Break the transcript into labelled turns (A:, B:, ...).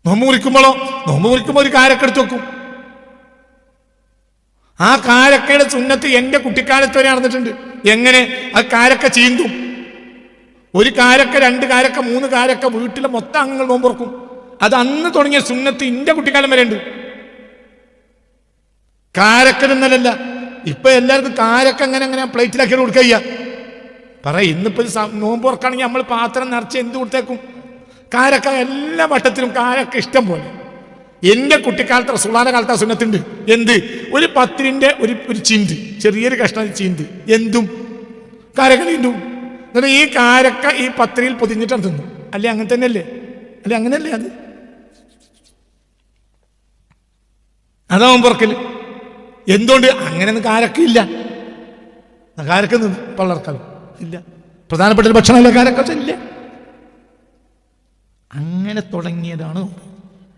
A: നോമ്പ് മുറിക്കുമ്പോൾ ഒരു കാരക്ക എടുത്ത് വെക്കും. ആ കാരക്കയുടെ സുന്നത്ത് എൻ്റെ കുട്ടിക്കാലത്ത് വരെ നടന്നിട്ടുണ്ട്. എങ്ങനെ? ആ കാരക്ക ചീന്തും. ഒരു കാരക്ക, 2 കാരക്ക, 3 കാരക്ക വീട്ടിലെ മൊത്തം അംഗങ്ങൾ നോമ്പുറക്കും. അത് അന്ന് തുടങ്ങിയ സുന്നത്ത് എൻ്റെ കുട്ടിക്കാലം വരെ ഉണ്ട്. കാരക്ക തിന്നലല്ല. ഇപ്പൊ എല്ലാവർക്കും കാരക്ക അങ്ങനെ പ്ലേറ്റിലാക്കി കൊടുക്കുക. ഇന്നിപ്പോ നോമ്പ് തുറക്കുകയാണെങ്കിൽ നമ്മൾ പാത്രം നിറച്ച് എന്ത് കൊടുത്തേക്കും? കാരക്ക. എല്ലാ വട്ടത്തിലും കാരക്ക ഇഷ്ടം പോലെ. എൻ്റെ കുട്ടിക്കാലത്ത് റസൂലുള്ളാഹിന്റെ കാലത്ത് ആ സുന്നത്തുണ്ട്. എന്ത്? ഒരു പത്തിരിന്റെ ഒരു ചിന്ത്, ചെറിയൊരു കഷ്ണം ചിന്ത്, എന്തും കാരക്ക നീണ്ടും. എന്നിട്ട് ഈ കാരക്ക ഈ പത്തിരിയിൽ പൊതിഞ്ഞിട്ടാണ് തിന്നു. അല്ലേ അങ്ങനെ തന്നെയല്ലേ? അല്ലെ അങ്ങനെയല്ലേ? അതാവും പുറക്കല്. എന്തുകൊണ്ട്? അങ്ങനെയൊന്നും കാരക്കില്ല. കാരക്ക പള്ളർക്കാലം ഇല്ല. പ്രധാനപ്പെട്ട ഒരു ഭക്ഷണമല്ല കാരക്ക. ഇല്ല. അങ്ങനെ തുടങ്ങിയതാണ്.